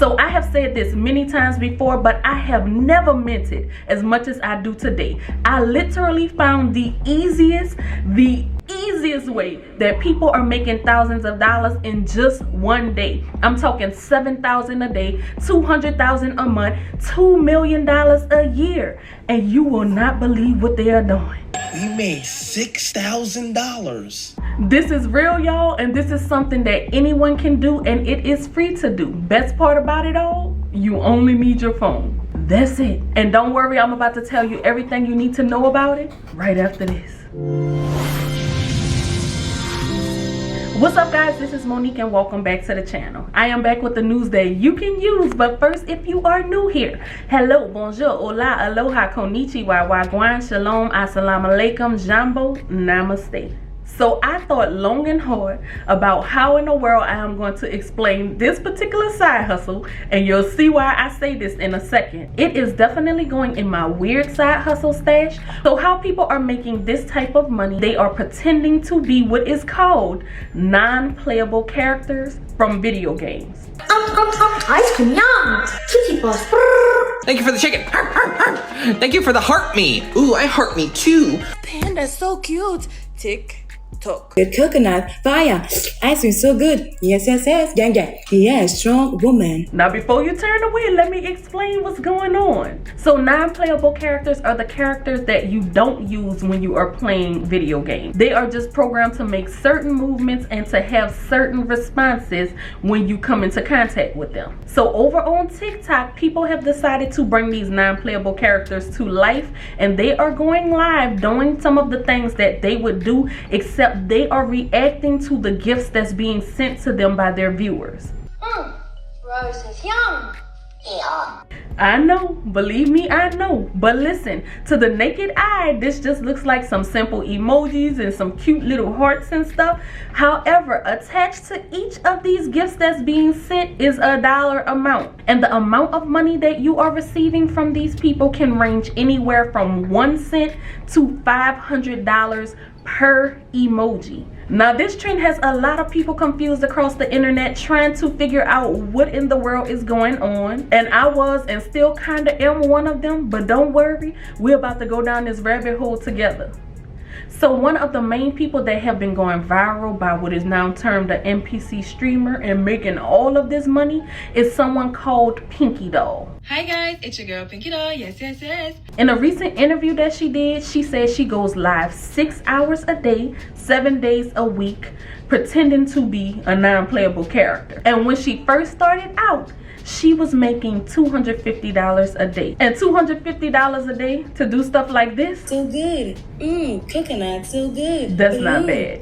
So I have said this many times before, but I have never meant it as much as I do today. I literally found the easiest way that people are making thousands of dollars in just one day. I'm talking $7,000 a day, $200,000 a month, $2 million a year, and you will not believe what they are doing. We made $6,000. This is real, y'all, and this is something that anyone can do, and it is free to do. Best part about it all, you only need your phone. That's it. And don't worry, I'm about to tell you everything you need to know about it right after this. What's up, guys? This is Monique and welcome back to the channel. I am back with the news that you can use, but first, if you are new here, hello, bonjour, hola, aloha, konnichiwa, wagwan, shalom, assalamu alaikum, jambo, namaste. So I thought long and hard about how in the world I am going to explain this particular side hustle, and you'll see why I say this in a second. It is definitely going in my weird side hustle stash. So how people are making this type of money, they are pretending to be what is called non-playable characters from video games. Ice cream, yum! Kitty bus. Thank you for the chicken. Thank you for the heart me. Ooh, I heart me too. Panda's so cute. TickTock. Good coconut, fire, ice cream so good. Yes, yeah, strong woman. Now before you turn away, let me explain what's going on. So non-playable characters are the characters that you don't use when you are playing video games. They are just programmed to make certain movements and to have certain responses when you come into contact with them. So over on TikTok, people have decided to bring these non-playable characters to life, and they are going live doing some of the things that they would do, except they are reacting to the gifts that's being sent to them by their viewers. Roses, yum! Yeah. I know, believe me, I know. But listen, to the naked eye, this just looks like some simple emojis and some cute little hearts and stuff. However, attached to each of these gifts that's being sent is a dollar amount. And the amount of money that you are receiving from these people can range anywhere from 1 cent to $500 per emoji. Now this trend has a lot of people confused across the internet trying to figure out what in the world is going on, and I was and still kind of am one of them, but don't worry, we're about to go down this rabbit hole together. So one of the main people that have been going viral by what is now termed an NPC streamer and making all of this money is someone called Pinky Doll. Hi guys, it's your girl Pinky Doll. Yes. In a recent interview that she did, she said she goes live 6 hours a day, 7 days a week, pretending to be a non-playable character. And when she first started out, she was making $250 a day. And $250 a day to do stuff like this? So good. Coconut, so good. That's not bad.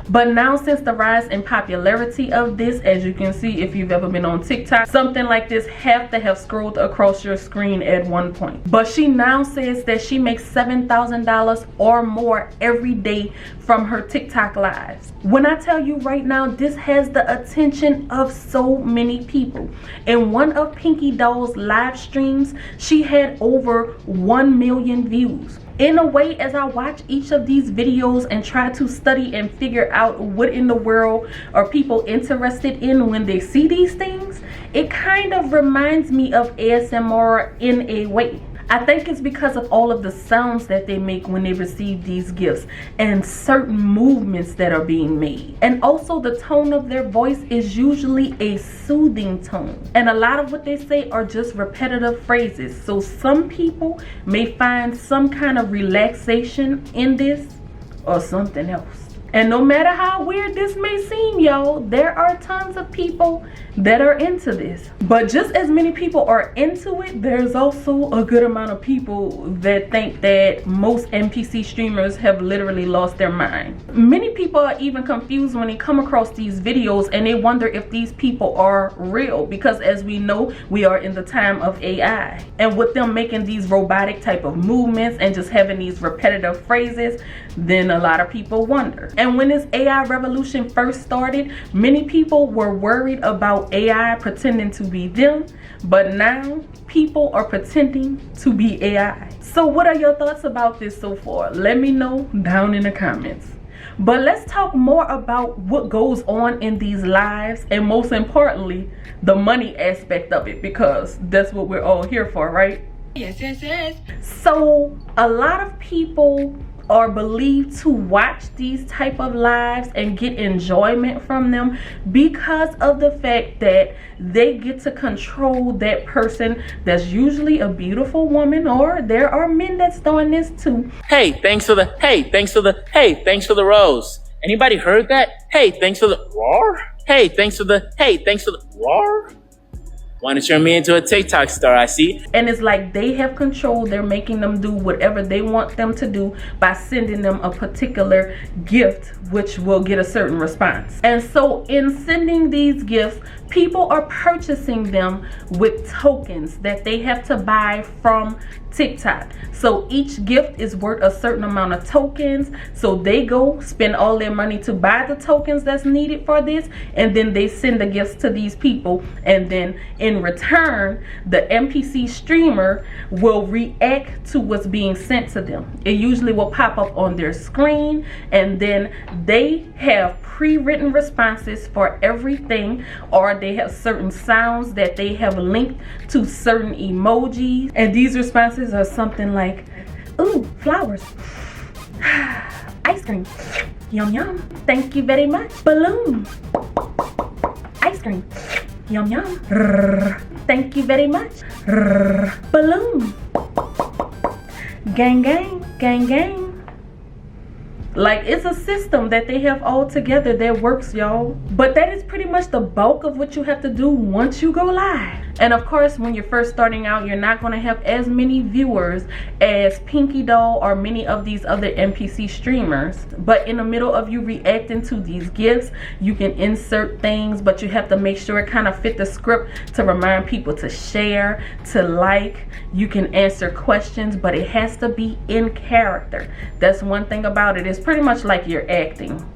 But now, since the rise in popularity of this, as you can see if you've ever been on TikTok, something like this have to have scrolled across your screen at one point. But she now says that she makes $7,000 or more every day from her TikTok lives. When I tell you right now, this has the attention of so many people. In one of Pinky Doll's live streams, she had over 1 million views. In a way, as I watch each of these videos and try to study and figure out what in the world are people interested in when they see these things, it kind of reminds me of ASMR in a way. I think it's because of all of the sounds that they make when they receive these gifts and certain movements that are being made. And also the tone of their voice is usually a soothing tone. And a lot of what they say are just repetitive phrases. So some people may find some kind of relaxation in this or something else. And no matter how weird this may seem, y'all, there are tons of people that are into this. But just as many people are into it, there's also a good amount of people that think that most NPC streamers have literally lost their mind. Many people are even confused when they come across these videos and they wonder if these people are real, because as we know, we are in the time of AI. And with them making these robotic type of movements and just having these repetitive phrases, then a lot of people wonder. And when this AI revolution first started, many people were worried about AI pretending to be them, but now people are pretending to be AI. So what are your thoughts about this so far? Let me know down in the comments. But let's talk more about what goes on in these lives, and most importantly, the money aspect of it, because that's what we're all here for, right? Yes, yes, yes. So a lot of people are believed to watch these type of lives and get enjoyment from them because of the fact that they get to control that person that's usually a beautiful woman, or there are men that's doing this too. Hey, thanks for the rose. Anybody heard that? Hey, thanks for the roar. Hey, thanks for the roar. Want to turn me into a TikTok star, I see. And it's like they have control. They're making them do whatever they want them to do by sending them a particular gift, which will get a certain response. And so in sending these gifts, people are purchasing them with tokens that they have to buy from TikTok. So each gift is worth a certain amount of tokens. So they go spend all their money to buy the tokens that's needed for this, and then they send the gifts to these people, and then in return the NPC streamer will react to what's being sent to them. It usually will pop up on their screen, and then they have pre-written responses for everything, or they have certain sounds that they have linked to certain emojis, and these responses are something like, ooh, flowers, ice cream, yum yum, thank you very much, balloon, ice cream, yum yum, thank you very much, balloon, gang gang, gang gang. Like, it's a system that they have all together that works, y'all. But that is pretty much the bulk of what you have to do once you go live. And of course, when you're first starting out, you're not going to have as many viewers as Pinky Doll or many of these other NPC streamers. But in the middle of you reacting to these gifts, you can insert things, but you have to make sure it kind of fit the script to remind people to share, to like. You can answer questions, but it has to be in character. That's one thing about it. It's pretty much like you're acting.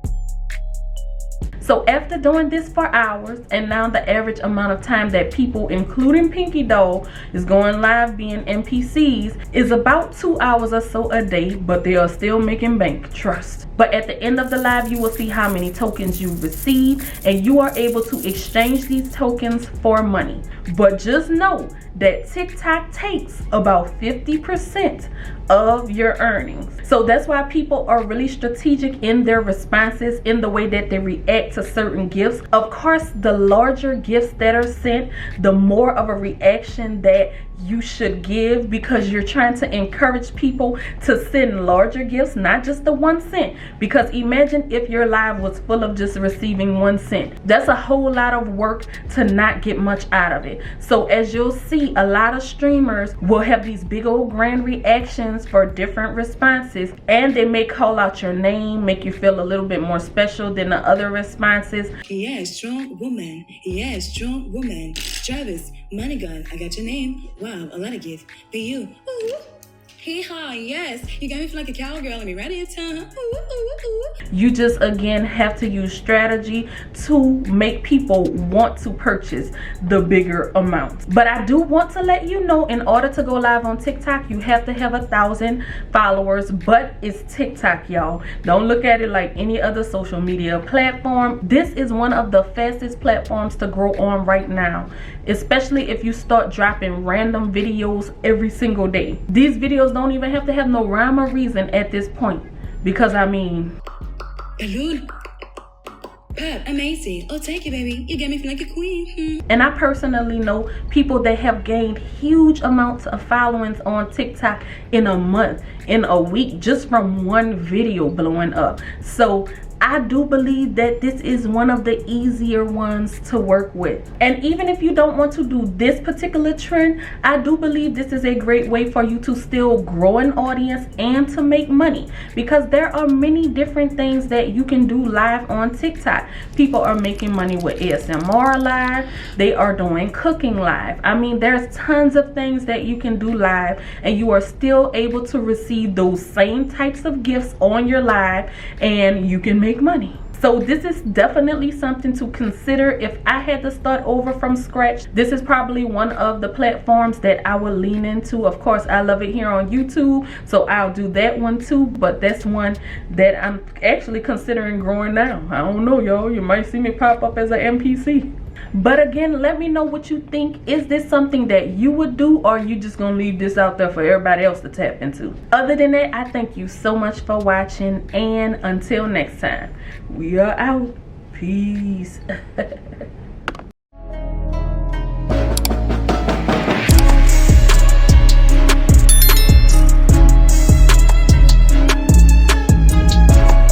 So after doing this for hours, and now the average amount of time that people, including Pinky Doll, is going live being NPCs is about 2 hours or so a day, but they are still making bank, trust. But at the end of the live, you will see how many tokens you receive, and you are able to exchange these tokens for money. But just know that TikTok takes about 50% of your earnings. So that's why people are really strategic in their responses, in the way that they react to certain gifts. Of course, the larger gifts that are sent, the more of a reaction that you should give, because you're trying to encourage people to send larger gifts, not just the 1 cent. Because imagine if your live was full of just receiving 1 cent. That's a whole lot of work to not get much out of it. So as you'll see, a lot of streamers will have these big old grand reactions for different responses, and they may call out your name, make you feel a little bit more special than the other responses. Yeah, strong woman. Yeah, strong woman. Travis, money gun, I got your name. Wow, a lot of gifts for you. Ooh. Hee-haw, yes. You got me feel like a cowgirl. Let me ready a time. Ooh, ooh, ooh. You just, again, have to use strategy to make people want to purchase the bigger amounts. But I do want to let you know, in order to go live on TikTok, you have to have 1,000 followers. But it's TikTok, y'all. Don't look at it like any other social media platform. This is one of the fastest platforms to grow on right now, especially if you start dropping random videos every single day. These videos don't even have to have no rhyme or reason at this point, because I mean, Balloon. Pop, amazing. Oh, thank you, baby. You got me feel like a queen. And I personally know people that have gained huge amounts of followings on TikTok in a month, in a week, just from one video blowing up. So I do believe that this is one of the easier ones to work with. And even if you don't want to do this particular trend, I do believe this is a great way for you to still grow an audience and to make money, because there are many different things that you can do live on TikTok. People are making money with ASMR live. They are doing cooking live. I mean, there's tons of things that you can do live, and you are still able to receive those same types of gifts on your live, and you can make money. So this is definitely something to consider. If I had to start over from scratch, this is probably one of the platforms that I will lean into. Of course, I love it here on YouTube, so I'll do that one too, but that's one that I'm actually considering growing now. I don't know, y'all. You might see me pop up as an NPC. But again, let me know what you think. Is this something that you would do, or are you just gonna leave this out there for everybody else to tap into? Other than that, I thank you so much for watching, and until next time, we are out. Peace.